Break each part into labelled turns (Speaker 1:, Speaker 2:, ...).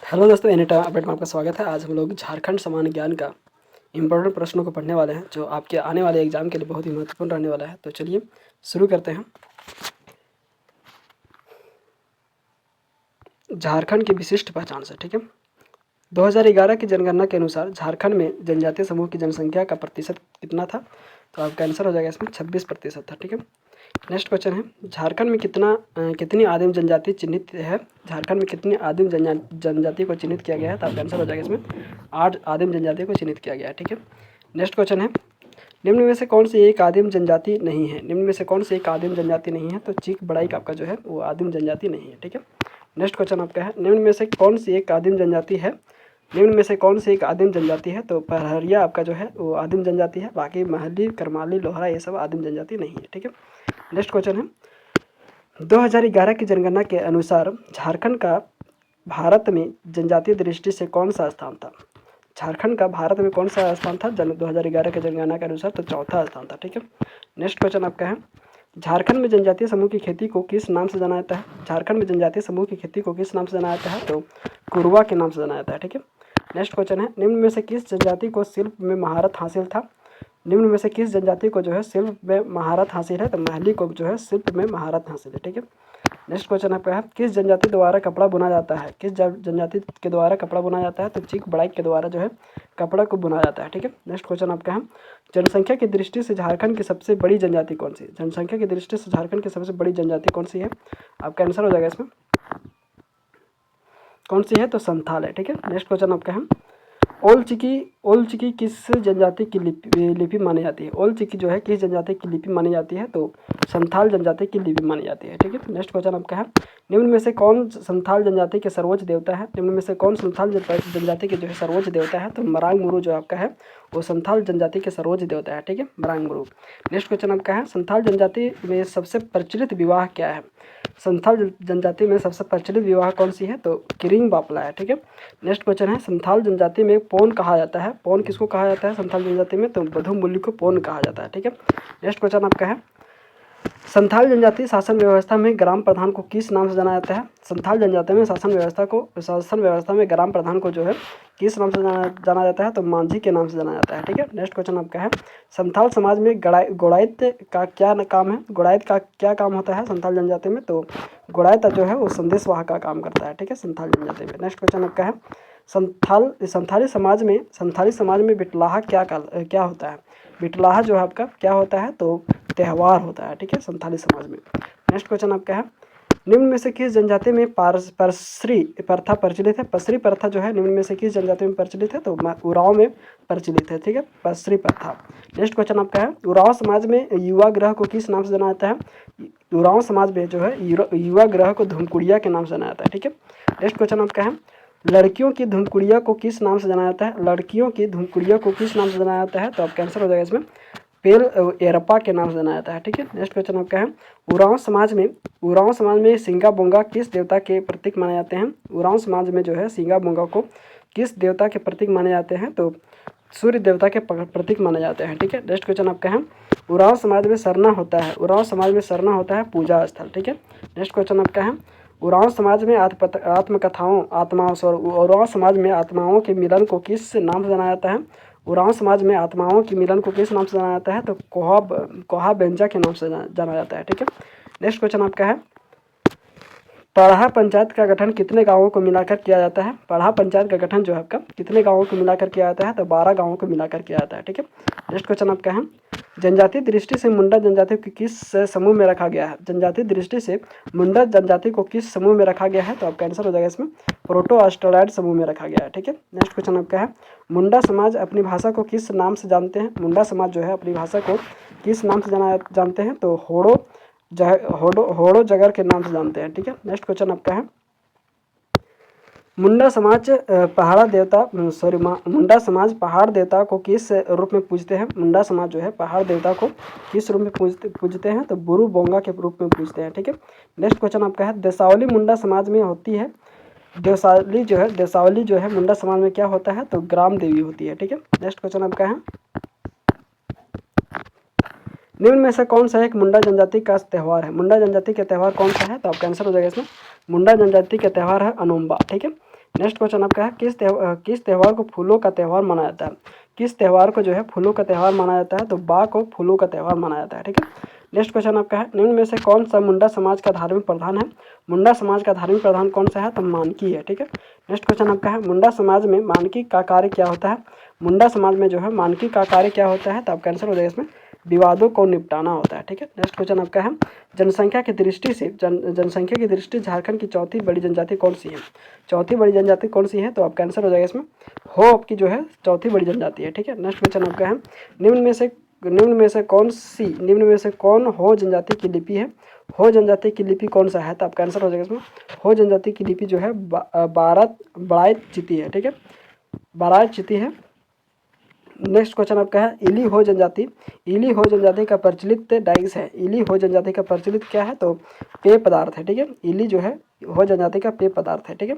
Speaker 1: Hello दोस्तों, any time update में आपका स्वागत है। आज हम लोग झारखंड सामान्य ज्ञान का इम्पोर्टेंट प्रश्नों को पढ़ने वाले हैं, जो आपके आने वाले एग्जाम के लिए बहुत ही महत्वपूर्ण रहने वाला है। तो चलिए शुरू करते हैं। झारखंड की विशिष्ट पहचान से, ठीक है। 2011 की जनगणना के अनुसार झारखंड में जनजातीय समूह की जनसंख्या का प्रतिशत कितना था? तो आपका आंसर हो जाएगा इसमें 26% था, ठीक है। नेक्स्ट क्वेश्चन है, झारखंड में कितनी आदिम जनजाति चिन्हित है? झारखंड में कितनी आदिम जनजाति को चिन्हित किया गया है? तो आपका आंसर हो जाएगा इसमें 8 आदिम जनजाति को चिन्हित किया गया है, ठीक है। नेक्स्ट क्वेश्चन है, निम्न में से कौन सी एक आदिम जनजाति नहीं है? निम्न में से कौन सी एक आदिम जनजाति नहीं है? तो चीक बड़ाई का आपका जो है वो आदिम जनजाति नहीं है, ठीक है। नेक्स्ट क्वेश्चन आपका है, निम्न में से कौन सी एक आदिम जनजाति है? निम्न में से कौन सी एक आदिम जनजाति है? तो पहरिया आपका जो है वो आदिम जनजाति है, बाकी महली, करमाली, लोहरा ये सब आदिम जनजाति नहीं है, ठीक है। नेक्स्ट क्वेश्चन है, 2011 की जनगणना के अनुसार झारखंड का भारत में जनजातीय दृष्टि से कौन सा स्थान था? झारखंड का भारत में कौन सा स्थान था 2011 की जनगणना के अनुसार? तो चौथा स्थान था, ठीक है। नेक्स्ट क्वेश्चन आपका है, झारखंड में जनजातीय समूह की खेती को किस नाम से जाना जाता है? झारखंड में जनजातीय समूह की खेती को किस नाम से जाना जाता है? तो कुरवा के नाम से जाना जाता है, ठीक है। नेक्स्ट क्वेश्चन है, निम्न में से किस जनजाति को शिल्प में महारत हासिल था? निम्न में से किस जनजाति को जो है शिल्प में महारत हासिल है? तो महली को जो है शिल्प में महारत हासिल है, ठीक है। नेक्स्ट क्वेश्चन आपका है, किस जनजाति द्वारा कपड़ा बुना जाता है? किस जनजाति के द्वारा कपड़ा बुना जाता है? तो चीक बड़ाई के द्वारा जो है कपड़ा को बुना जाता है, ठीक है। नेक्स्ट क्वेश्चन आपका है, जनसंख्या की दृष्टि से झारखंड की सबसे बड़ी जनजाति कौन सी है? जनसंख्या की दृष्टि से झारखंड की सबसे बड़ी जनजाति कौन सी है? आपका आंसर हो जाएगा इसमें कौन सी है? तो संथाल है, ठीक है। नेक्स्ट क्वेश्चन आपका है, ओल चिकी किस जनजाति की लिपि मानी जाती है? ओल चिकी जो है किस जनजाति की लिपि मानी जाती है? तो संथाल जनजाति की लिपि मानी जाती है, ठीक है। नेक्स्ट क्वेश्चन आपका है, निम्न में से कौन संथाल जनजाति के सर्वोच्च देवता है? निम्न में से कौन संथाल जनजाति के जो है सर्वोच्च देवता है? तो मरांग मुरु जो आपका है वो संथाल जनजाति के सर्वोच्च देवता है, ठीक है, मरांग मुरु। नेक्स्ट क्वेश्चन आपका है, संथाल जनजाति में सबसे प्रचलित विवाह क्या है? संथाल जनजाति में सबसे प्रचलित विवाह कौन सी है? तो किरिंग बापला है, ठीक है। नेक्स्ट क्वेश्चन है, संथाल जनजाति में पौन कहा जाता है? पौन किसको कहा जाता है संथाल जनजाति में? तो बधु मूल्य को पौन कहा जाता है, ठीक है। नेक्स्ट क्वेश्चन आपका है, संथाल जनजाति शासन व्यवस्था में ग्राम प्रधान को किस नाम से जाना जाता है? संथाल जनजाति में शासन व्यवस्था में ग्राम प्रधान को जो है किस नाम से जाना जाता है? तो मांझी के नाम से जाना जाता है, ठीक है। नेक्स्ट क्वेश्चन आपका है, संथाल समाज में गोड़ाइत का क्या काम है? गोड़ाइत का क्या काम होता है संथाल जनजाति में? तो गोड़ाइत जो है वो संदेशवाहक का काम करता है, ठीक है, संथाल जनजाति में। नेक्स्ट क्वेश्चन आपका है, संथाली समाज में बिटलाहा क्या होता है? बिटलाहा जो है आपका क्या होता है? तो त्यौहार होता है, ठीक है, संथाली समाज में। नेक्स्ट क्वेश्चन आपका है, निम्न में से किस जनजाति में परश्री प्रथा प्रचलित है? परश्री प्रथा जो है निम्न में से किस जनजाति में प्रचलित है? तो उरांव में प्रचलित है, ठीक है, परश्री प्रथा। नेक्स्ट क्वेश्चन आपका है, उरांव समाज में युवा ग्रह को किस नाम से जाना जाता है? उरांव समाज में जो है युवा ग्रह को धूमकुड़िया के नाम से जाना जाता है, ठीक है। नेक्स्ट क्वेश्चन आपका है, लड़कियों की धूमकुड़िया को किस नाम से जाना जाता है? लड़कियों की धूमकुड़िया को किस नाम से जाना जाता है? तो आपका आंसर हो जाएगा इसमें पेल एरपा के नाम से जाना जाता है, ठीक है। नेक्स्ट क्वेश्चन आपका है, उरांव समाज में सिंगा बोंगा किस देवता के प्रतीक माने जाते हैं? उरांव समाज में जो है सिंगा बोंगा को किस देवता के प्रतीक माने जाते हैं? तो सूर्य देवता के प्रतीक माने जाते हैं, ठीक है। नेक्स्ट क्वेश्चन आपका है, उरांव समाज में सरना होता है पूजा स्थल, ठीक है। नेक्स्ट क्वेश्चन आपका है, उरांव समाज में उरांव समाज में आत्माओं के मिलन को किस नाम से जाना जाता है? उरांव समाज में आत्माओं के मिलन को किस नाम से जाना जाता है? तो कोहा बेंजा के नाम से जाना जाता है, ठीक है। नेक्स्ट क्वेश्चन आपका है, पढ़ा पंचायत का गठन कितने गांवों को मिलाकर किया जाता है? पढ़ा पंचायत का गठन जो है आपका कितने गांवों को मिलाकर किया जाता है? तो 12 गांवों को मिलाकर किया जाता है, ठीक है। नेक्स्ट क्वेश्चन आपका है, जनजातीय दृष्टि से मुंडा जनजाति को किस समूह में रखा गया है? जनजातीय दृष्टि से मुंडा जनजाति को किस समूह में रखा गया है? तो आपका आंसर हो जाएगा इसमें प्रोटो ऑस्ट्रेलॉइड समूह में रखा गया है, ठीक है। नेक्स्ट क्वेश्चन आपका है, मुंडा समाज अपनी भाषा को किस नाम से जानते हैं? मुंडा समाज जो है अपनी भाषा को किस नाम से जानते हैं? तो होड़ो जगर के नाम से जानते हैं, ठीक है। नेक्स्ट क्वेश्चन आपका है, मुंडा समाज पहाड़ देवता को किस रूप में पूजते हैं? मुंडा समाज जो है पहाड़ देवता को किस रूप में पूजते हैं? तो बुरु बोंगा के रूप में पूजते हैं, ठीक है। नेक्स्ट क्वेश्चन आपका है, देसावली मुंडा समाज में होती है। देसावली जो है मुंडा समाज में क्या होता है? तो ग्राम देवी होती है, ठीक है। नेक्स्ट क्वेश्चन आपका है, निम्न में से कौन सा एक मुंडा जनजाति का त्यौहार है? मुंडा जनजाति का त्यौहार कौन सा है? तो आपका आंसर हो जाएगा इसमें मुंडा जनजाति का त्यौहार है अनोम्बा, ठीक है। नेक्स्ट क्वेश्चन आपका है किस त्यौहार को फूलों का त्यौहार माना जाता है? किस त्यौहार को जो है फूलों का त्यौहार माना जाता है? तो बा को फूलों का त्यौहार माना जाता है। ठीक है। नेक्स्ट क्वेश्चन आपका है निम्न में से कौन सा मुंडा समाज का धार्मिक प्रधान है? मुंडा समाज का धार्मिक प्रधान कौन सा है? तो मानकी है। ठीक है। नेक्स्ट क्वेश्चन आपका है मुंडा समाज में मानकी का कार्य क्या होता है? मुंडा समाज में जो है मानकी का कार्य क्या होता है? तो आपका आंसर हो जाएगा इसमें विवादों को निपटाना होता है। ठीक है। नेक्स्ट क्वेश्चन आपका है जनसंख्या की दृष्टि से जनसंख्या की दृष्टि से झारखंड की चौथी बड़ी जनजाति कौन सी है? चौथी बड़ी जनजाति कौन सी है? तो आपका आंसर हो जाएगा इसमें हो आपकी जो है चौथी बड़ी जनजाति है। ठीक है। नेक्स्ट क्वेश्चन आपका है निम्न में से कौन हो जनजाति की लिपि है? हो जनजाति की लिपि कौन सा है? तो आपका आंसर हो जाएगा इसमें हो जनजाति की लिपि जो है बारात चिती है। ठीक है। बारात चिती है। नेक्स्ट क्वेश्चन आपका है इली हो जनजाति का प्रचलित डाइस है। इली हो जनजाति का प्रचलित क्या है? तो पेय पदार्थ है। ठीक है। इली जो है हो जनजाति का पेय पदार्थ है। ठीक है।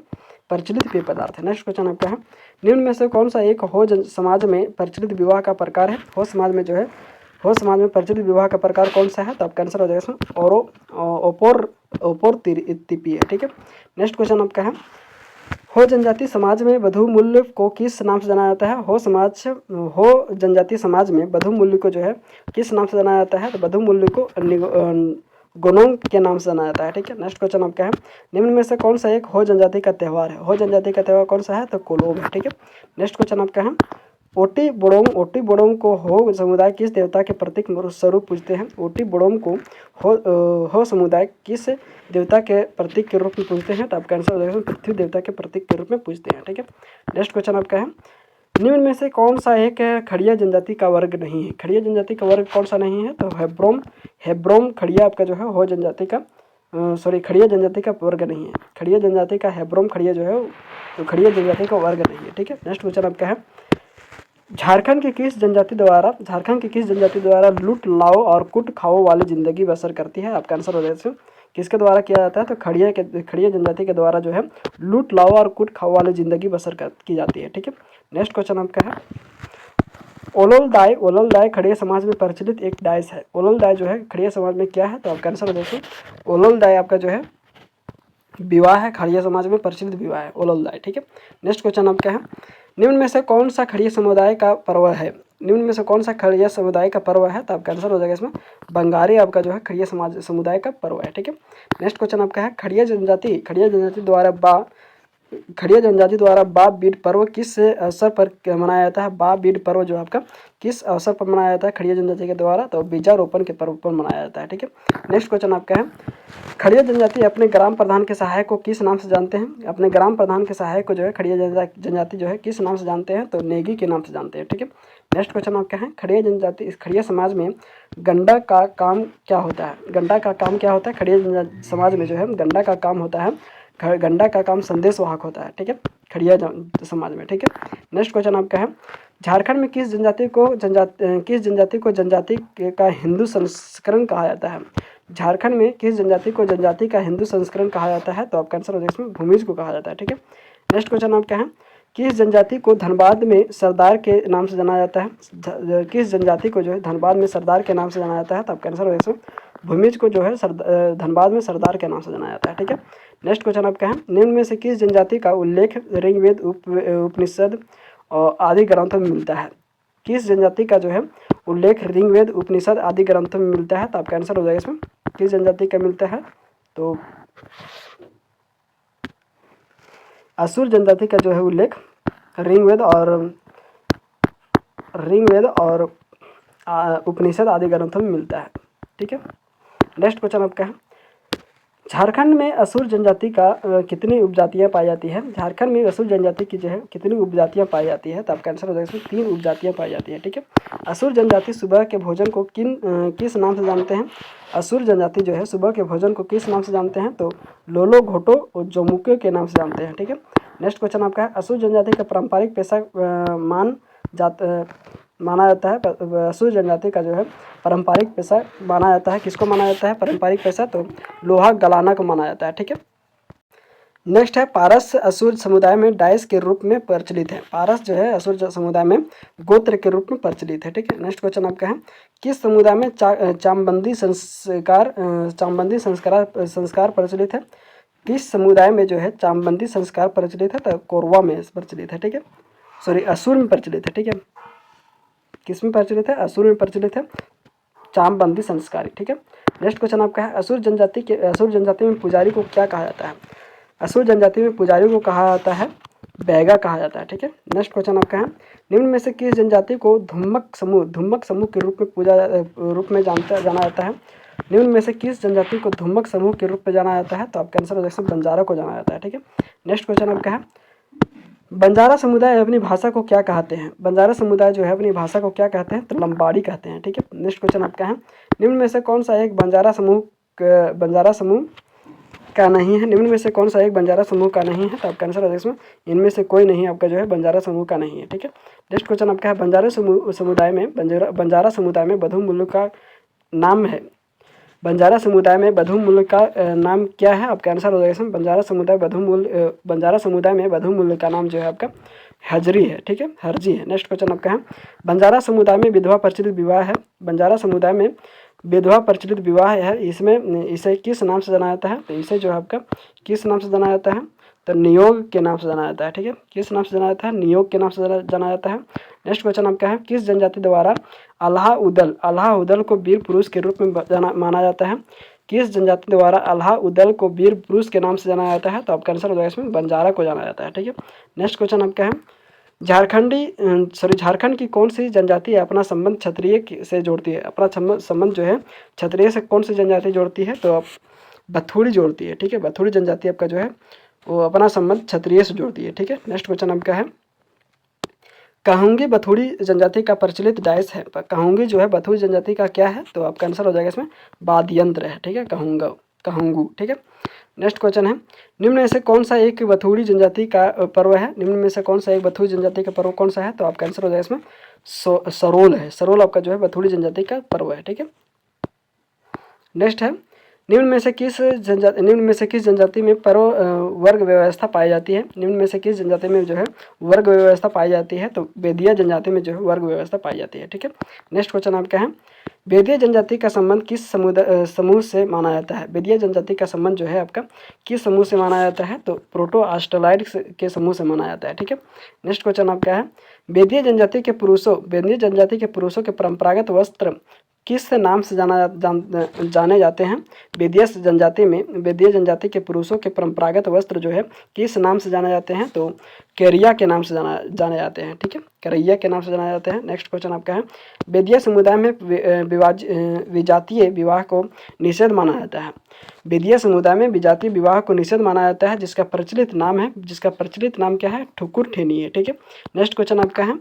Speaker 1: प्रचलित पेय पदार्थ है। नेक्स्ट क्वेश्चन आपका है निम्न में से कौन सा एक समाज में प्रचलित विवाह का प्रकार है? हो समाज में प्रचलित विवाह का प्रकार कौन सा है? तो आपका आंसर हो जाएगा इसमें ओपोर तिपी है। ठीक है। नेक्स्ट क्वेश्चन आपका है हो जनजाति समाज में वधू मूल्य को किस नाम से जाना जाता है? हो जनजाति समाज में वधू मूल्य को जो है किस नाम से जाना जाता है? तो वधू मूल्य को गोनोंग के नाम से जाना जाता है। ठीक है। नेक्स्ट क्वेश्चन आपका है निम्न में से कौन सा एक हो जनजाति का त्यौहार है? हो जनजाति का त्यौहार कौन सा है? तो कोलोब है। ठीक है। नेक्स्ट क्वेश्चन आपका है ओटी बोडोंग को हो समुदाय किस देवता के प्रतीक स्वरूप पूजते हैं? ओटी बोडोंग को हो समुदाय किस देवता के प्रतीक के रूप में पूजते हैं? तो आपका आंसर हो जाएगा पृथ्वी देवता के प्रतीक के रूप में पूजते हैं। ठीक है। नेक्स्ट क्वेश्चन आपका है निम्न में से कौन सा एक खड़िया जनजाति का वर्ग नहीं है? खड़िया जनजाति का वर्ग कौन सा नहीं है? तो हेब्रोम खड़िया आपका जो है हो जनजाति का खड़िया जनजाति का वर्ग नहीं है। खड़िया जनजाति का हेब्रोम खड़िया जो है तो खड़िया जनजाति का वर्ग नहीं है। ठीक है। नेक्स्ट क्वेश्चन आपका है झारखंड की किस जनजाति द्वारा लूट लाओ और कुट खाओ वाली जिंदगी बसर करती है? आपका आंसर हो जाएगा किसके द्वारा किया जाता है? तो खड़िया जनजाति के द्वारा जो है लूट लाओ और कुट खाओ वाली जिंदगी बसर की जाती है। ठीक है। नेक्स्ट क्वेश्चन आपका है ओलोल दाय खड़िया समाज में प्रचलित एक डाइस है। ओलोल दाय जो है खड़िया समाज में क्या है? तो आपका आंसर हो जाएगा ओलोल दाय आपका जो है विवाह है। खड़िया समाज में प्रचलित विवाह है ओलोल दाय। ठीक है। नेक्स्ट क्वेश्चन आपका है निम्न में से कौन सा खड़िया समुदाय का पर्व है? निम्न में से कौन सा खड़िया समुदाय का पर्व है? तो आपका आंसर हो जाएगा इसमें बंगारी आपका जो है खड़िया समुदाय का पर्व है। ठीक है। नेक्स्ट क्वेश्चन आपका है खड़िया जनजाति द्वारा बाप बीड पर्व किस अवसर पर मनाया जाता है? बाप बीड पर्व जो आपका किस अवसर पर मनाया जाता है खड़िया जनजाति के द्वारा? तो बीजारोपण के पर्व पर मनाया जाता है। ठीक है। नेक्स्ट क्वेश्चन आपका है खड़िया जनजाति अपने ग्राम प्रधान के सहायक को किस नाम से जानते हैं? अपने ग्राम प्रधान के सहायक को जो है खड़िया जनजाति जो है किस नाम से जानते हैं? तो नेगी के नाम से जानते हैं। ठीक है। नेक्स्ट क्वेश्चन आपका है खड़िया समाज में गंडा का काम क्या होता है? गंडा का काम क्या होता है? खड़िया समाज में जो है गंडा का काम होता है गंडा का काम संदेश वाहक होता है। ठीक है। खड़िया समाज में। ठीक है। नेक्स्ट क्वेश्चन आपका है झारखंड में किस जनजाति को जनजाति का हिंदू संस्करण कहा जाता है? झारखंड में किस जनजाति को जनजाति का हिंदू संस्करण कहा जाता है? तो आपका आंसर हो जाएगा इसमें भूमिज को कहा जाता है। ठीक है। नेक्स्ट क्वेश्चन आपका है किस जनजाति को धनबाद में सरदार के नाम से जाना जाता है? किस जनजाति को जो है धनबाद में सरदार के नाम से जाना जाता है? तो आपका आंसर हो जाएगा भूमिज को जो है धनबाद में सरदार के नाम से जाना जाता है। ठीक है। नेक्स्ट क्वेश्चन आपका है निम्न में से किस जनजाति का उल्लेख ऋग्वेद उपनिषद और आदि ग्रंथों में मिलता है? किस जनजाति का जो है उल्लेख ऋग्वेद उपनिषद आदि ग्रंथों में मिलता है? तो आपका आंसर हो जाएगा इसमें किस जनजाति का मिलता है? तो असुर जनजाति का जो है उल्लेख ऋग्वेद और उपनिषद आदि ग्रंथों में मिलता है। ठीक है। नेक्स्ट क्वेश्चन आपका है झारखंड में असुर जनजाति का कितनी उपजातियां पाई जाती है? झारखंड में असुर जनजाति की जो है कितनी उपजातियां पाई जाती है? तो आपका आंसर हो जाएगा इसमें 3 उपजातियां पाई जाती है। ठीक है। असुर जनजाति सुबह के भोजन को किस नाम से जानते हैं? असुर जनजाति जो है सुबह के भोजन को किस नाम से जानते हैं? तो लोलो घोटो और जोमुके के नाम से जानते हैं। ठीक है। नेक्स्ट क्वेश्चन आपका है असुर जनजाति का पारंपरिक पेशा माना जाता है। असुर जनजाति का जो है पारंपरिक पेशा माना जाता है किसको माना जाता है पारंपरिक पेशा? तो लोहा गलाना को माना जाता है। ठीक है। नेक्स्ट है पारस असुर समुदाय में डाइस के रूप में प्रचलित है। पारस जो है असुर समुदाय में गोत्र के रूप में प्रचलित है। ठीक है। नेक्स्ट क्वेश्चन आपका है किस समुदाय में चामबंदी संस्कार प्रचलित है? किस समुदाय में जो है चामबंदी संस्कार प्रचलित है? तो कोरवा में प्रचलित है, ठीक है, सॉरी असुर में प्रचलित है, ठीक है। किस में प्रचलित है? असुर में प्रचलित है चामबंदी संस्कार, ठीक है। नेक्स्ट क्वेश्चन आपका है असुर जनजाति में पुजारी को क्या कहा जाता है? असुर जनजाति में पुजारी को कहा जाता है बैगा कहा जाता है, ठीक है। नेक्स्ट क्वेश्चन आपका है निम्न में से किस जनजाति को धुम्मक समूह के रूप में जाना जाता है? निम्न में से किस जनजाति को धुम्मक समूह के रूप में जाना जाता है? तो आपका आंसर हो जाएगा बंजारा को जाना जाता है, ठीक है। नेक्स्ट क्वेश्चन आपका है बंजारा समुदाय अपनी भाषा को क्या कहते हैं? बंजारा समुदाय जो है अपनी भाषा को क्या कहते हैं? तो लंबाड़ी कहते हैं, ठीक है। नेक्स्ट क्वेश्चन आपका है निम्न में से कौन सा एक बंजारा समूह का नहीं है? निम्न में से कौन सा एक बंजारा समूह का नहीं है? तो आपका आंसर है इसमें इनमें से कोई नहीं आपका जो है बंजारा समूह का नहीं है, ठीक है। नेक्स्ट क्वेश्चन आपका है बंजारा समुदाय में बधू मुल्क का नाम है। बंजारा समुदाय में बधू मुल्क का नाम क्या है? आपका आंसर हो जाएगा इसमें बंजारा समुदाय में बधू मुल्क का नाम जो है आपका हजरी है, ठीक है, हरजी है। नेक्स्ट क्वेश्चन आपका है बंजारा समुदाय में विधवा प्रचलित विवाह है। बंजारा समुदाय में विधवा प्रचलित विवाह है, इसमें इसे किस नाम से जाना जाता है? तो इसे जो है आपका किस नाम से जाना जाता है? तो नियोग के नाम से जाना जाता है, ठीक है। किस नाम से जाना जाता है? नियोग के नाम से जाना जाता है। नेक्स्ट क्वेश्चन आपका है किस जनजाति द्वारा अल्लाह उदल को वीर पुरुष के रूप में माना जाता है? किस जनजाति द्वारा अल्लाह उदल को वीर पुरुष के नाम से जाना जाता है? तो आपका आंसर हो जाएगा इसमें बंजारा को जाना जाता है, ठीक है। नेक्स्ट क्वेश्चन आपका है झारखंड की कौन सी जनजाति अपना संबंध क्षत्रिय से जोड़ती है? अपना संबंध जो है क्षत्रिय से कौन सी जनजाति जोड़ती है? तो बथुड़ी जोड़ती है, ठीक है। बथुड़ी जनजाति आपका जो है वो अपना संबंध क्षत्रिय से जोड़ती है, ठीक है। नेक्स्ट क्वेश्चन आपका है कहूंगी बथुड़ी जनजाति का प्रचलित डाइस है। कहूंगी जो है बथुड़ी जनजाति का क्या है? तो आपका आंसर हो जाएगा इसमें वाद्य यंत्र है, ठीक है, कहूंगू, ठीक है। नेक्स्ट क्वेश्चन है निम्न में से कौन सा एक बथुड़ी जनजाति का पर्व है? निम्न में से कौन सा एक बथुड़ी जनजाति का पर्व कौन सा है? तो आपका आंसर हो जाएगा इसमें सरोल है। सरोल आपका जो है बथुड़ी जनजाति का पर्व है, ठीक है। नेक्स्ट है निम्न में से किस जनजाति में पर्व वर्ग व्यवस्था पाई जाती है? निम्न में से किस जनजाति में जो है वर्ग व्यवस्था पाई जाती है? तो बेदिया जनजाति में जो है वर्ग व्यवस्था पाई जाती है, ठीक है। नेक्स्ट क्वेश्चन आपका है बेदिया जनजाति का संबंध किस समूह से माना जाता है? बेदिया जनजाति का संबंध जो है आपका किस समूह से माना जाता है? तो प्रोटो आस्ट्रोलाइड के समूह से माना जाता है, ठीक है। नेक्स्ट क्वेश्चन आपका है बेदिया जनजाति के पुरुषों के परंपरागत वस्त्र किस नाम से जाने जाते हैं? बेदिया जनजाति के पुरुषों के परंपरागत वस्त्र जो है किस नाम से जाने जाते हैं? तो कैरिया के नाम से जाने जाते हैं, ठीक है, करैया के नाम से जाने जाते हैं। नेक्स्ट क्वेश्चन आपका है बेदिया समुदाय में विजातीय विवाह को निषेध माना जाता है। बेदिया समुदाय में विजातीय विवाह को निषेध माना जाता है जिसका प्रचलित नाम क्या है? ठुकुर ठेनी है, ठीक है। नेक्स्ट क्वेश्चन आपका है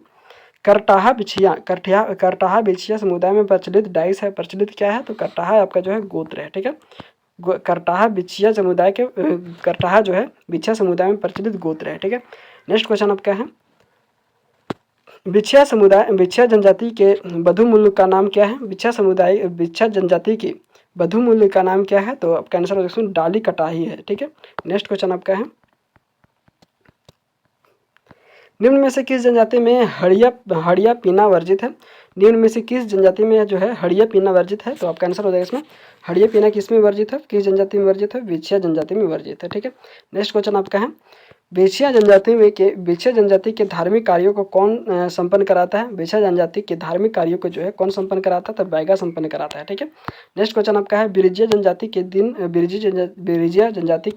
Speaker 1: करटाहा बिछिया समुदाय में प्रचलित डाइस है। प्रचलित क्या है? तो करटाहा आपका जो है गोत्र है, ठीक है। करटाहा बिछिया जो है बिछिया समुदाय में प्रचलित गोत्र है, ठीक है। नेक्स्ट क्वेश्चन आपका है बिछिया जनजाति के बधू मूल्य का नाम क्या है? बिछिया जनजाति की बधू मूल्य का नाम क्या है? तो आपका आंसर हो जाएगा डाली कटाही है, ठीक है। नेक्स्ट क्वेश्चन आपका है निम्न में से किस जनजाति में हड़िया पीना वर्जित है? निम्न में से किस जनजाति में जो है हड़िया पीना वर्जित है? तो आपका आंसर हो जाएगा इसमें हड़िया पीना किस में वर्जित है? किस जनजाति में वर्जित है? बिछिया जनजाति में वर्जित है, ठीक है। नेक्स्ट क्वेश्चन आपका है बिछिया जनजाति के धार्मिक कार्यों को कौन संपन्न कराता है? बिछिया जनजाति के धार्मिक कार्यों को जो है कौन संपन्न कराता है? तो बैगा संपन्न कराता है, ठीक है। नेक्स्ट क्वेश्चन आपका है बिरिजिया जनजाति के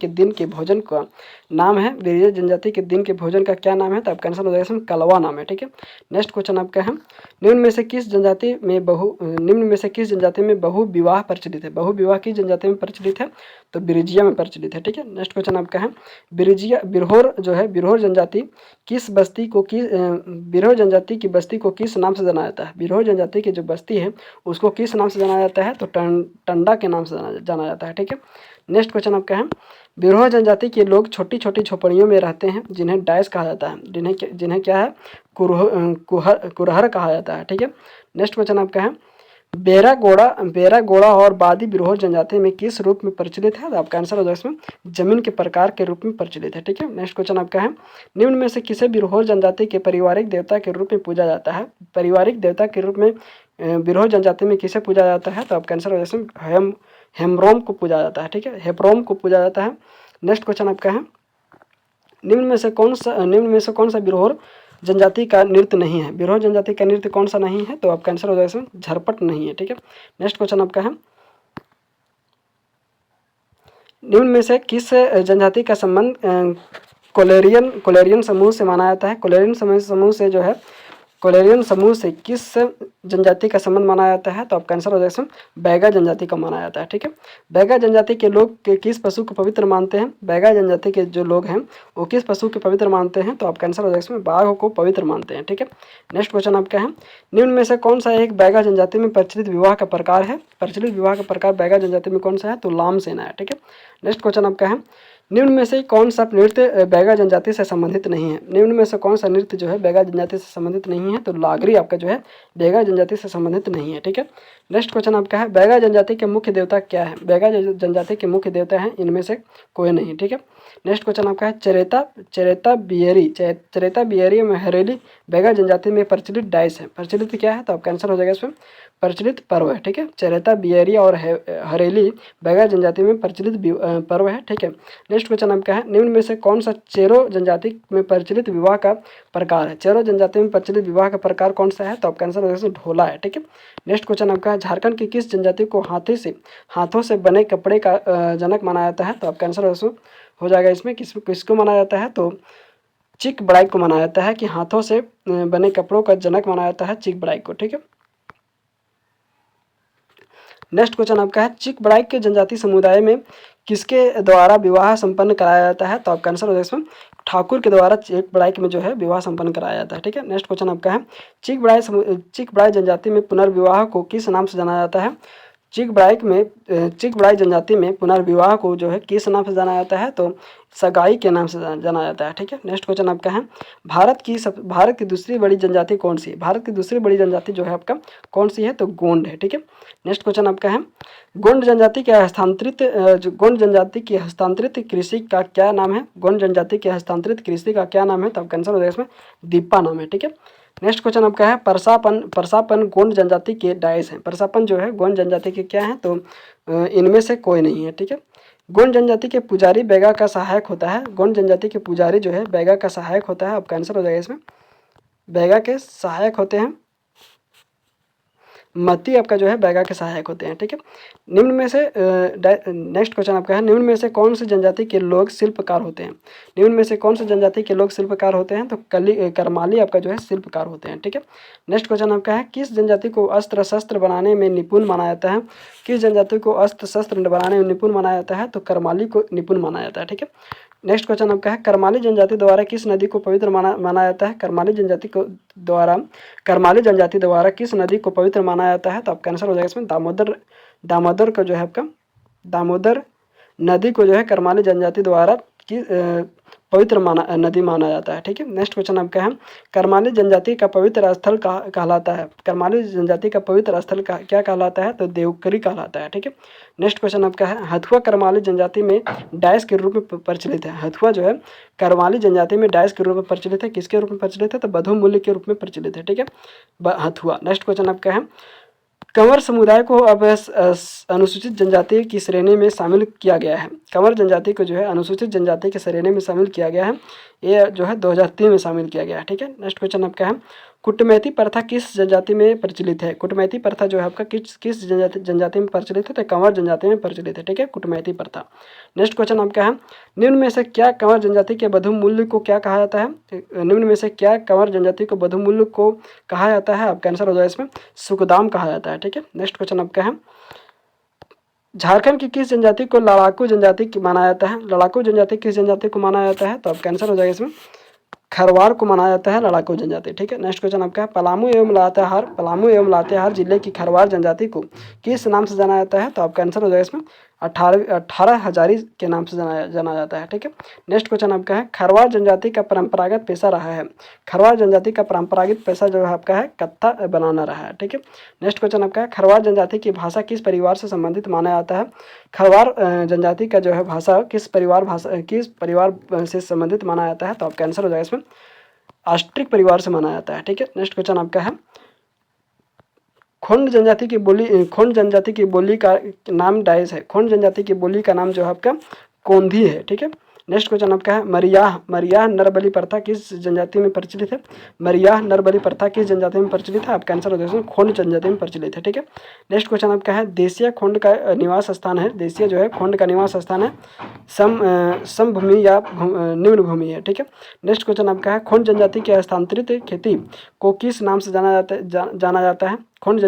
Speaker 1: दिन के भोजन का नाम है। बिरिजिया जनजाति के दिन के भोजन का क्या नाम है? तो आपका आंसर हो जाएगा इसमें कलवा नाम है, ठीक है। नेक्स्ट क्वेश्चन आपका है निम्न में से किस जनजाति में बहु विवाह प्रचलित है? बहु विवाह किस जनजाति में प्रचलित है? तो बिरिजिया में प्रचलित है, ठीक है। नेक्स्ट क्वेश्चन आपका है बिरहोर जनजाति की बस्ती को किस नाम से जाना जाता है? बिरहोर जनजाति की जो बस्ती है उसको किस नाम से जाना जाता है? तो टंडा के नाम से जाना जाता है, ठीक है। नेक्स्ट क्वेश्चन आपका है बिरहोर जनजाति के लोग छोटी छोटी झोपड़ियों में रहते हैं जिन्हें डाइस कहा जाता है, जिन्हें क्या है कुरहर कहा जाता है, ठीक है। नेक्स्ट क्वेश्चन आपका है बेरा गोड़ा और बादी बिरहोर जनजाति में किस रूप में प्रचलित है? तो आपका आंसर हो जाएगा इसमें जमीन के प्रकार के रूप में प्रचलित है, ठीक है। नेक्स्ट क्वेश्चन आपका है निम्न में से किसे बिरहोर जनजाति के पारिवारिक देवता के रूप में पूजा जाता है? पारिवारिक देवता के रूप में बिरहोर जनजाति में किसे पूजा जाता है? तो आपका आंसर हो जाएगा इसमें हेमरोम को पूजा जाता है, ठीक है, हेपरोम को पूजा जाता है। नेक्स्ट क्वेश्चन आपका है, निम्न में से कौन सा बिरहोर जनजाति का नृत्य नहीं है? बिरहोर जनजाति का नृत्य कौन सा नहीं है? तो आपका आंसर हो जाएगा इसमें झरपट नहीं है। ठीक है, नेक्स्ट क्वेश्चन आपका है, निम्न में से किस जनजाति का संबंध कोलेरियन समूह से माना जाता है? कोलेरियन समूह से किस जनजाति का संबंध माना जाता है? तो आपका आंसर हो जाएगा बैगा जनजाति का माना जाता है। ठीक है, बैगा जनजाति के लोग किस पशु को पवित्र मानते हैं? बैगा जनजाति के जो लोग हैं वो किस पशु को पवित्र मानते हैं? तो आपका आंसर हो जाएगा इसमें बाघ को पवित्र मानते हैं। ठीक है, नेक्स्ट क्वेश्चन आपका है, निम्न में से कौन सा एक बैगा जनजाति में प्रचलित विवाह का प्रकार है? प्रचलित विवाह का प्रकार बैगा जनजाति में कौन सा है? तो लाम सेना है। ठीक है, नेक्स्ट क्वेश्चन आपका है, निम्न में से कौन सा नृत्य बैगा जनजाति से संबंधित नहीं है? निम्न में से कौन सा नृत्य जो है बैगा जनजाति से संबंधित नहीं है? तो लागरी आपका जो है बैगा जनजाति से संबंधित नहीं है। ठीक है, नेक्स्ट क्वेश्चन आपका है, बैगा जनजाति के मुख्य देवता क्या है? बैगा जनजाति के मुख्य देवता हैं इनमें से कोई नहीं। ठीक है, नेक्स्ट क्वेश्चन आपका है, चरेता बियरी में हरेली बैगा जनजाति में प्रचलित डाइस है। प्रचलित क्या है? तो आपका आंसर हो जाएगा इसमें प्रचलित पर्व है। ठीक है, चरेता बियरी और हरेली बैगा जनजाति में प्रचलित पर्व है। ठीक है, नेक्स्ट क्वेश्चन आपका है, निम्न में से कौन सा चेरो जनजाति में प्रचलित विवाह का प्रकार है? चेरो जनजाति में प्रचलित विवाह का प्रकार कौन सा है? तो आपका आंसर हो जाएगा ढोला है। ठीक है, नेक्स्ट क्वेश्चन आपका है, झारखंड की किस जनजाति को हाथों से बने कपड़े का जनक माना जाता है? तो आपका आंसर हो जाएगा इसमें किसको माना जाता है? तो चिक बड़ाई को माना जाता है कि हाथों से बने कपड़ों का जनक माना जाता है चिक बड़ाई को। ठीक है, नेक्स्ट क्वेश्चन आपका है, चिक बड़ाई के जनजाति समुदाय में किसके द्वारा विवाह संपन्न कराया जाता है? तो आपका आंसर हो जाएगा इसमें ठाकुर के द्वारा चिक बड़ाई में जो है विवाह संपन्न कराया जाता है। ठीक है, नेक्स्ट क्वेश्चन आपका है, चिक बड़ाई जनजाति में पुनर्विवाह को किस नाम से जाना जाता है? चिक बड़ाई जनजाति में पुनर्विवाह को जो है किस नाम से जाना जाता है? तो सगाई के नाम से जाना जाता है। ठीक है, नेक्स्ट क्वेश्चन आपका है, भारत की दूसरी बड़ी जनजाति कौन सी है? भारत की दूसरी बड़ी जनजाति जो है आपका कौन सी है? तो गोंड है। ठीक है, नेक्स्ट क्वेश्चन आपका है, गोंड जनजाति की हस्तांतरित कृषि का क्या नाम है? गोंड जनजाति की हस्तांतरित कृषि का क्या नाम है? तो आपका आंसर हो जाएगा इसमें दीपा नाम है। ठीक है, नेक्स्ट क्वेश्चन आपका है, परसापन गोंड जनजाति के डाइस हैं। परसापन जो है गोंड जनजाति के क्या है? तो इनमें से कोई नहीं है। ठीक है, गोंड जनजाति के पुजारी बैगा का सहायक होता है। गोंड जनजाति के पुजारी जो है बैगा का सहायक होता है। आपका आंसर हो जाएगा इसमें बैगा के सहायक होते हैं मती आपका जो है बैगा के सहायक होते हैं। ठीक है, निम्न में से नेक्स्ट क्वेश्चन आपका है, निम्न में से कौन सी जनजाति के लोग शिल्पकार होते हैं? निम्न में से कौन सी जनजाति के लोग शिल्पकार होते हैं? तो करमाली आपका जो है शिल्पकार होते हैं। ठीक है, नेक्स्ट क्वेश्चन आपका है, किस जनजाति को अस्त्र शस्त्र बनाने में निपुण माना जाता है? किस जनजाति को अस्त्र शस्त्र बनाने में निपुण माना जाता है? तो करमाली को निपुण माना जाता है। ठीक है, नेक्स्ट क्वेश्चन आपका है, करमाली जनजाति द्वारा किस नदी को पवित्र माना जाता है? करमाली जनजाति द्वारा किस नदी को पवित्र माना जाता है? तो आपका आंसर हो जाएगा इसमें दामोदर को जो है आपका दामोदर नदी को जो है करमाली जनजाति द्वारा पवित्र नदी माना जाता है। ठीक है, नेक्स्ट क्वेश्चन आपका है, करमाली जनजाति का पवित्र स्थल कहलाता है? करमाली जनजाति का पवित्र स्थल क्या कहलाता है? तो देवकरी कहलाता है। ठीक है, नेक्स्ट क्वेश्चन आपका है, हथुआ करमाली जनजाति में डाइस के रूप में प्रचलित है। हथुआ जो है करमाली जनजाति में डाइस के रूप में प्रचलित है। किसके रूप में प्रचलित है? तो बधु मूल्य के रूप में प्रचलित है। ठीक है, हथुआ। नेक्स्ट क्वेश्चन आपका है, कंवर समुदाय को अब अनुसूचित जनजाति की श्रेणी में शामिल किया गया है। कंवर जनजाति को जो है अनुसूचित जनजाति की श्रेणी में शामिल किया गया है। ये जो है 2003 में शामिल किया गया है। ठीक है, नेक्स्ट क्वेश्चन आपका है, कुटमैती प्रथा किस जनजाति में प्रचलित है? कुटमैती प्रथा जो है आपका किस जनजाति में प्रचलित है? तो कंवर जनजाति में प्रचलित है। ठीक है, कुटमैती प्रथा। नेक्स्ट क्वेश्चन आपका है, निम्न में से क्या कंवर जनजाति के बधु मूल्य को क्या कहा जाता है? निम्न में से क्या कंवर जनजाति को बधु मूल्य को कहा जाता है? आपका आंसर हो जाएगा इसमें सुखदाम कहा जाता है। ठीक है, नेक्स्ट क्वेश्चन आपका है, झारखंड की किस जनजाति को लड़ाकू जनजाति माना जाता है? लड़ाकू जनजाति किस जनजाति को माना जाता है? तो आपका आंसर हो जाएगा इसमें खरवार को माना जाता है लड़ाकू जनजाति। ठीक है, नेक्स्ट क्वेश्चन आपका है, पलामू एवं लातेहार जिले की खरवार जनजाति को किस नाम से जाना जाता है? तो आपका आंसर हो जाएगा इसमें 18 हजारी के नाम से जाना जाता है। ठीक है, नेक्स्ट क्वेश्चन आपका है, खरवार जनजाति का परंपरागत पेशा रहा है। खरवार जनजाति का परंपरागत पेशा जो है आपका है कत्था बनाना रहा है। ठीक है, नेक्स्ट क्वेश्चन आपका है, खरवार जनजाति की भाषा किस परिवार से संबंधित माना जाता है? खरवार जनजाति का जो है भाषा किस परिवार से संबंधित माना जाता है? तो आपका आंसर हो जाएगा इसमें ऑस्ट्रिक परिवार से माना जाता है। ठीक है, नेक्स्ट क्वेश्चन आपका है, खोंड जनजाति की बोली का नाम डाइस है। खोंड जनजाति की बोली का नाम जो है आपका कोंधी है। ठीक है, नेक्स्ट क्वेश्चन आपका है मरियाह, मरियाह नरबलि प्रथा किस जनजाति में प्रचलित है? मरियाह नरबलि प्रथा किस जनजाति में प्रचलित है? आपका आंसर हो जाएगा खोंड जनजाति में प्रचलित है। ठीक है, नेक्स्ट क्वेश्चन आपका है देसिया खोंड का निवास स्थान है। देसिया जो है खोंड का निवास स्थान है, समभूमि या निम्न भूमि है। ठीक है, नेक्स्ट क्वेश्चन आपका है खोंड जनजाति की हस्तांतरित खेती को किस नाम से जाना जाता है? खोंड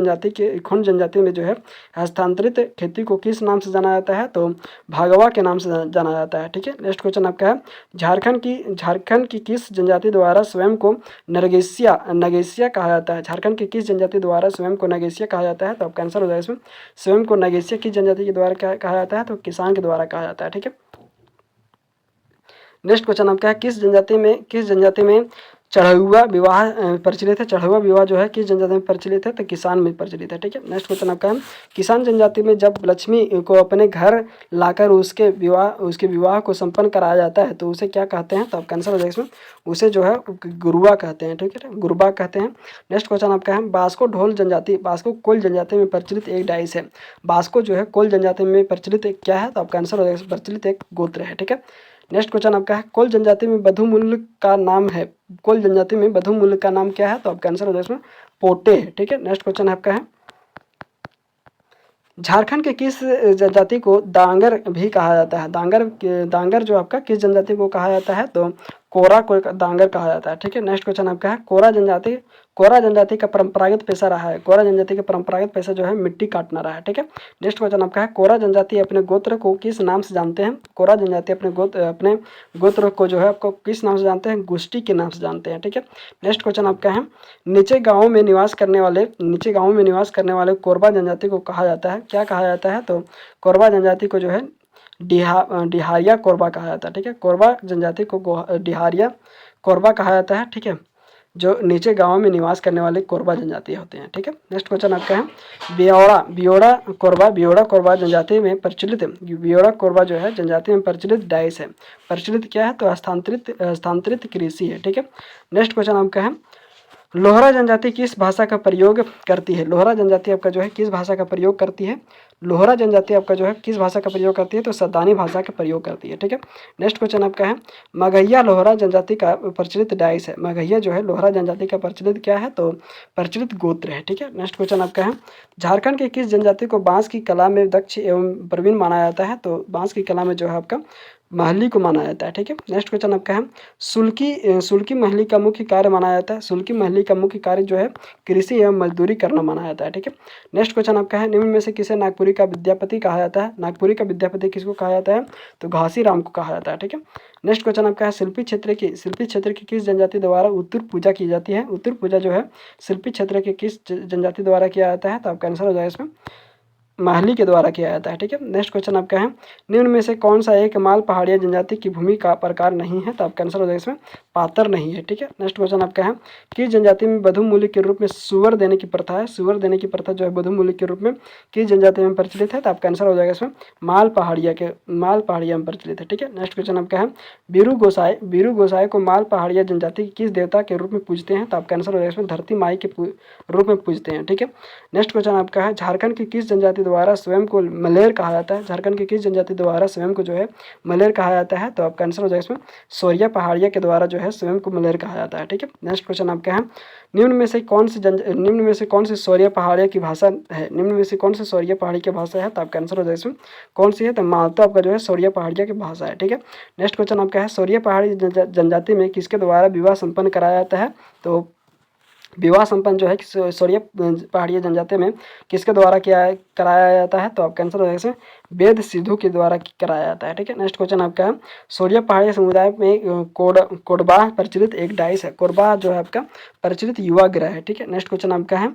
Speaker 1: जनजाति में जो है हस्तांतरित खेती को किस नाम से जाना जाता है? तो भागवा के नाम से जाना जाता है। ठीक है, नेक्स्ट क्वेश्चन आपका है झारखंड की किस जनजाति द्वारा स्वयं को नगेशिया कहा जाता है? झारखंड की किस जनजाति द्वारा स्वयं को नगेशिया कहा जाता है? तो आपका आंसर हो जाएगा इसमें स्वयं को नगेशिया किस जनजाति के द्वारा कहा जाता है? तो किसान के द्वारा कहा जाता है। ठीक है, नेक्स्ट क्वेश्चन आपका है किस जनजाति में चढ़उआ विवाह प्रचलित है? चढ़उआ विवाह जो है किस जनजाति में प्रचलित है? तो किसान में प्रचलित है। ठीक है, नेक्स्ट क्वेश्चन आपका है किसान जनजाति में जब लक्ष्मी को अपने घर लाकर उसके विवाह को संपन्न कराया जाता है तो उसे क्या कहते हैं? तो आपका आंसर हो जाएगा इसमें उसे जो है गुरुआ कहते हैं। ठीक है, गुरुबा कहते हैं। नेक्स्ट क्वेश्चन आपका है बास्को कोल जनजाति में प्रचलित एक डाइस है। बास्को जो है कोल जनजाति में प्रचलित एक क्या है? तो आपका आंसर हो जाएगा प्रचलित एक गोत्र है। ठीक है, नेक्स्ट क्वेश्चन आपका है कोल जनजाति में बधुमूल का नाम है। कोल जनजाति में बधुमूल का नाम क्या है? तो आपका आंसर हो जाएगा इसमें पोटे है। ठीक है, नेक्स्ट क्वेश्चन आपका है झारखंड के किस जनजाति को दांगर भी कहा जाता है? दांगर जो आपका किस जनजाति को कहा जाता है? तो कोरा को दांगर कहा जाता है। ठीक है, नेक्स्ट क्वेश्चन आपका है कोरा जनजाति का परंपरागत पेशा रहा है। कोरा जनजाति का परंपरागत पेशा जो है मिट्टी काटना रहा है। ठीक है, नेक्स्ट क्वेश्चन आपका है कोरा जनजाति अपने गोत्र को किस नाम से जानते हैं? कोरा जनजाति अपने गोत्र को जो है आपको किस नाम से जानते हैं? गुष्टी के नाम से जानते हैं। ठीक है, नेक्स्ट क्वेश्चन आपका है नीचे गाँव में निवास करने वाले कोरबा जनजाति को कहा जाता है, क्या कहा जाता है? तो कोरबा जनजाति को जो है डिहारिया कोरबा कहा जाता है। ठीक है, कोरबा जनजाति को डिहारिया कोरबा कहा जाता है। ठीक है, जो नीचे गांव में निवास करने वाले कोरबा जनजाति होते हैं। ठीक है, नेक्स्ट क्वेश्चन आपका है बियोड़ा कोरबा जनजाति में प्रचलित बियोड़ा कोरबा जो है जनजाति में प्रचलित डाइस है। प्रचलित क्या है? तो हस्तांतरित कृषि है। ठीक है, नेक्स्ट क्वेश्चन आपका है लोहरा जनजाति किस भाषा का प्रयोग करती है? लोहरा जनजाति आपका जो है किस भाषा का प्रयोग करती है? लोहरा जनजाति आपका जो है किस भाषा का प्रयोग करती है? तो सदानी भाषा का प्रयोग करती है। ठीक है, नेक्स्ट क्वेश्चन आपका है मगहिया लोहरा जनजाति का प्रचलित डाइस है। मगहिया जो है लोहरा जनजाति का प्रचलित क्या है? तो प्रचलित गोत्र है। ठीक है, नेक्स्ट क्वेश्चन आपका है झारखंड के किस जनजाति को बांस की कला में दक्ष एवं प्रवीण माना जाता है? तो बांस की कला में जो है आपका महली को माना जाता है। ठीक है, नेक्स्ट क्वेश्चन आपका है सुल्की महली का मुख्य कार्य माना जाता है। सुल्की महली का मुख्य कार्य जो है कृषि एवं मजदूरी करना माना जाता है। ठीक है, नेक्स्ट क्वेश्चन आपका है निम्न में से किसे नागपुरी का विद्यापति कहा जाता है? नागपुरी का विद्यापति किसको कहा जाता है? तो घासीराम को कहा जाता है। ठीक है, नेक्स्ट क्वेश्चन आपका है शिल्पी क्षेत्र की किस जनजाति द्वारा उत्तर पूजा की जाती है? उत्तर पूजा जो है शिल्पी क्षेत्र के किस जनजाति द्वारा किया जाता है? तो आपका आंसर हो जाएगा इसमें महली के द्वारा किया जाता है। ठीक है, नेक्स्ट क्वेश्चन आपका है निम्न में से कौन सा एक माल पहाड़िया जनजाति की भूमि का प्रकार नहीं है? तो आपका आंसर हो जाएगा इसमें पातर नहीं है। ठीक है, नेक्स्ट क्वेश्चन आपका है किस जनजाति में बधुमूल्य के रूप में सुअर देने की प्रथा है? सुअर देने की प्रथा जो है बधुमूल्य के रूप में किस जनजाति में प्रचलित है? तो आपका आंसर हो जाएगा इसमें माल पहाड़िया में प्रचलित है। ठीक है, नेक्स्ट क्वेश्चन आपका है बीरू गोसाई को माल पहाड़िया जनजाति की किस देवता के रूप में पूजते हैं? तो आपका आंसर हो जाएगा इसमें धरती माई के रूप में पूजते हैं। ठीक है, नेक्स्ट क्वेश्चन आपका है झारखंड की किस जनजाति द्वारा स्वयं को मलेर कहा जाता है? झारखंड की किस जनजाति द्वारा स्वयं को जो है मलेर कहा जाता है? तो आपका आंसर हो जाएगा इसमें सोरिया पहाड़िया के द्वारा जो है स्वयं को मलेर कहा जाता है। ठीक है, नेक्स्ट क्वेश्चन आपका है निम्न में से कौन सी सोरिया पहाड़िया की भाषा है? निम्न में से कौन सी सोरिया पहाड़ी की भाषा है? तो आपका आंसर हो जाएगा इसमें कौन सी है? तो मालतो आपका जो है सोरिया पहाड़िया की भाषा है। ठीक है, नेक्स्ट क्वेश्चन आपका है सोरिया पहाड़ी जनजाति में किसके द्वारा विवाह संपन्न कराया जाता है? तो विवाह संपन्न जो है सोरिया पहाड़िया जनजाति में किसके द्वारा कराया जाता है? तो आपका आंसर हो जाएगा वेद सिद्धू के द्वारा कराया जाता है। ठीक है, नेक्स्ट क्वेश्चन आपका है सोरिया पहाड़िया समुदाय में कोडबा प्रचलित एक डाइस है। कोरबा जो है आपका प्रचलित युवा ग्रह है। ठीक है, नेक्स्ट क्वेश्चन आपका है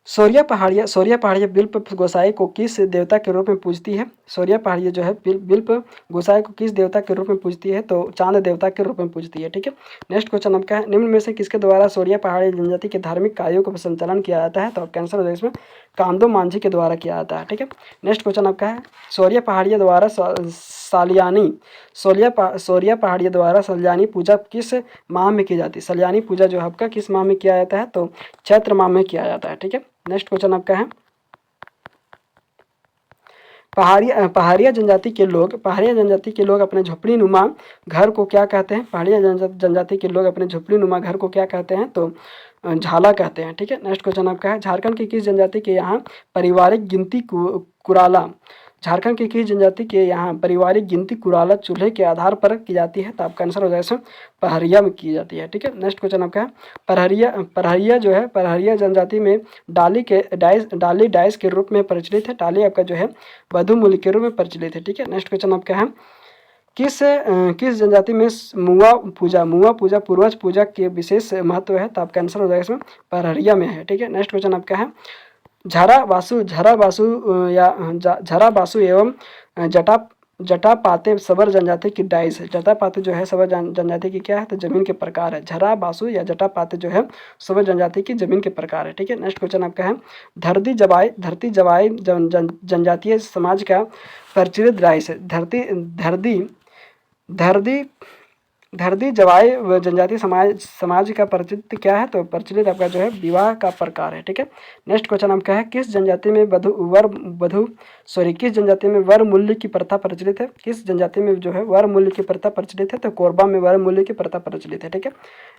Speaker 1: सोरिया पहाड़िया बिल्प गोसाई को किस देवता के रूप में पूजती है? सोरिया पहाड़िया जो है बिल्प गोसाई को किस देवता के रूप में पूजती है? तो चांद देवता के रूप में पूजती है। ठीक है, नेक्स्ट क्वेश्चन आपका है निम्न में से किसके द्वारा सोरिया पहाड़ी जनजाति के धार्मिक कार्यों का संचालन किया जाता है? तो आपका आंसर हो जाएगा इसमें कांदो मांझी के द्वारा किया जाता है। ठीक है, नेक्स्ट क्वेश्चन आपका है सोरिया पहाड़िया द्वारा सोरिया पहाड़िया द्वारा सलियानी पूजा किस माह में की जाती है? सलियानी पूजा जो है आपका किस माह में किया जाता है? तो चैत्र माह में किया जाता है। ठीक है, नेक्स्ट क्वेश्चन आपका है पहाड़िया जनजाति के लोग अपने झोपड़ी नुमा घर को क्या कहते हैं? पहाड़िया जनजाति के लोग अपने झोपड़ी नुमा घर को क्या कहते हैं? तो झाला कहते हैं। ठीक है, नेक्स्ट क्वेश्चन आपका है, झारखंड की किस जनजाति के यहाँ पारिवारिक गिनती कुराला, झारखंड की किस जनजाति के यहाँ पारिवारिक गिनती कुराला चूल्हे के आधार पर की जाती है? तो आपका आंसर हो जाएगा इसमें पहरिया में की जाती है। ठीक है, नेक्स्ट क्वेश्चन आपका है, पहरिया जो है, पहरिया जनजाति में डाली डाइस के रूप में प्रचलित है। डाली आपका जो है वधु मूल्य के रूप में प्रचलित है। ठीक है, नेक्स्ट क्वेश्चन आपका है, किस जनजाति में मुआ पूजा पूर्वज पूजा के विशेष महत्व है? तो आपका आंसर हो जाएगा इसमें पहरिया में है। ठीक है, नेक्स्ट क्वेश्चन आपका है, झरा बासु एवं जटापाते सबर जनजाति की डाइस है। जटापाते जो है सबर जनजाति की क्या है? तो जमीन के प्रकार है। झरा बासु या जटापाते जो है सबर जनजाति की जमीन के प्रकार है। ठीक है, नेक्स्ट क्वेश्चन आपका है, धरती जवाई जनजातीय समाज का प्रचलित डाइस है। धरती जवाई जनजाति समाज का प्रचलित क्या है? तो प्रचलित आपका जो है विवाह का प्रकार है। ठीक है, नेक्स्ट क्वेश्चन आपका है, किस जनजाति में किस जनजाति में वर मूल्य की प्रथा प्रचलित है? किस जनजाति में जो है वर मूल्य की प्रथा प्रचलित है? तो कोरबा में वर मूल्य की प्रथा प्रचलित है। ठीक है,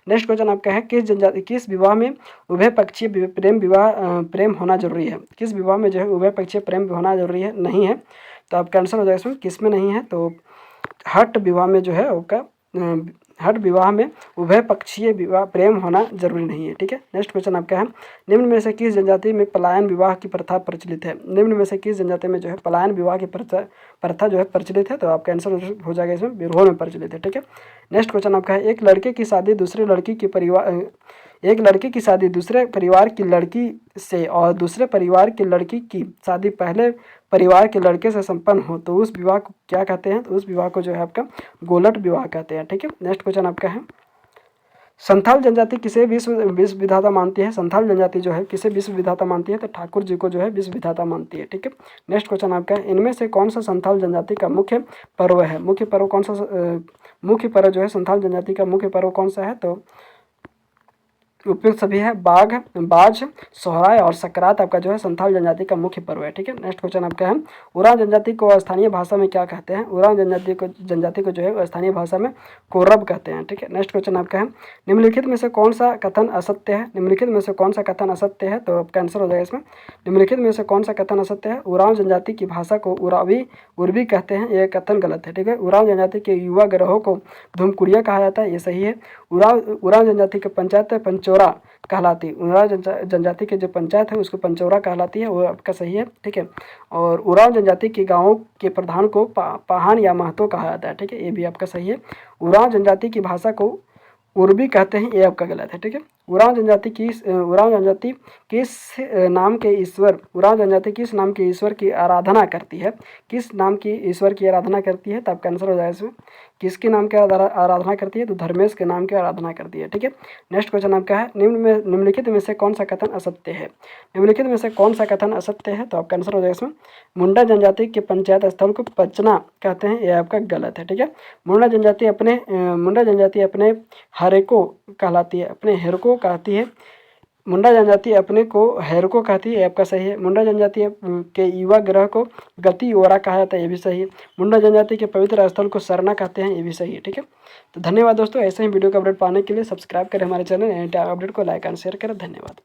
Speaker 1: नेक्स्ट क्वेश्चन आपका है, किस विवाह में उभय पक्षीय प्रेम होना जरूरी है? किस विवाह में जो है उभय पक्षीय प्रेम होना जरूरी है? नहीं है। तो आपका आंसर हो जाएगा इसमें किस में नहीं है? तो हट विवाह में जो है आपका हट विवाह में उभय पक्षीय विवाह प्रेम होना जरूरी नहीं है। ठीक है, नेक्स्ट क्वेश्चन आपका है, निम्न में से किस जनजाति में पलायन विवाह की प्रथा प्रचलित है? निम्न में से किस जनजाति में जो है पलायन विवाह की प्रथा जो है प्रचलित है? तो आपका आंसर हो जाएगा इसमें बिरहोर में प्रचलित है। ठीक है, नेक्स्ट क्वेश्चन आपका है, एक लड़के की शादी दूसरे परिवार की लड़की से और दूसरे परिवार की लड़की की शादी पहले परिवार के लड़के से संपन्न हो तो उस विवाह को क्या कहते हैं? तो उस विवाह को जो है आपका गोलट विवाह कहते हैं। ठीक है, नेक्स्ट क्वेश्चन आपका है, संथाल जनजाति किसे विश्व विधाता मानती है? संथाल जनजाति जो है किसे विश्व विधाता मानती है? तो ठाकुर जी को जो है विश्व विधाता मानती है। ठीक है, नेक्स्ट क्वेश्चन आपका है, इनमें से कौन सा संथाल जनजाति का मुख्य पर्व है? मुख्य पर्व जो है संथाल जनजाति का मुख्य पर्व कौन सा है? तो उपयुक्त सभी है, बाज, सोहराय और सकरात आपका जो है संथाल जनजाति का मुख्य पर्व है। ठीक है, नेक्स्ट क्वेश्चन आपका है, उरांव जनजाति को स्थानीय भाषा में क्या कहते हैं? उरांव जनजाति को जो है स्थानीय भाषा में कोरब कहते हैं। ठीक है, नेक्स्ट क्वेश्चन आपका है, निम्नलिखित में से कौन सा कथन असत्य है? निम्नलिखित में से कौन सा कथन असत्य है? तो आपका आंसर हो जाएगा इसमें निम्नलिखित में से कौन सा कथन असत्य है? उरांव जनजाति की भाषा को उर्वी कहते हैं, यह कथन गलत है। ठीक है, उरांव जनजाति के युवा ग्रहों को धूमकुड़िया कहा जाता है, ये सही है। उरांव जनजाति के पंचायत पंचौरा कहलाती है। उरांव जनजाति के जो पंचायत है उसको पंचौरा कहलाती है, वो आपका सही है। ठीक है, और उरांव जनजाति के गांवों के प्रधान को पाहन या महतो कहा जाता है। ठीक है, ये भी आपका सही है। उरांव जनजाति की भाषा को उर्वी कहते हैं, ये आपका गलत है। ठीक है, उरांव जनजाति किस नाम के ईश्वर की आराधना करती है? किस नाम की ईश्वर की आराधना करती है? तो आपका आंसर हो जाएगा इसमें किसके नाम की आराधना करती है? तो धर्मेश के नाम की आराधना करती है। ठीक है, नेक्स्ट क्वेश्चन आपका है, निम्नलिखित में से कौन सा कथन असत्य है? निम्नलिखित में से कौन सा कथन असत्य है? तो आपका आंसर हो जाएगा इसमें मुंडा जनजाति के पंचायत स्थल को पचना कहते हैं, यह आपका गलत है। ठीक है, मुंडा जनजाति अपने हरेको कहलाती है, अपने हेरको कहती है। मुंडा जनजाति अपने को हेरको कहती है, आपका सही है। मुंडा जनजाति के युवा ग्रह को गति ओरा कहा जाता है, ये भी सही है। मुंडा जनजाति के पवित्र स्थल को सरना कहते हैं, ये भी सही है। ठीक है, तो धन्यवाद दोस्तों, ऐसे ही वीडियो का अपडेट पाने के लिए सब्सक्राइब करें हमारे चैनल, अपडेट को लाइक एंड शेयर करें। धन्यवाद।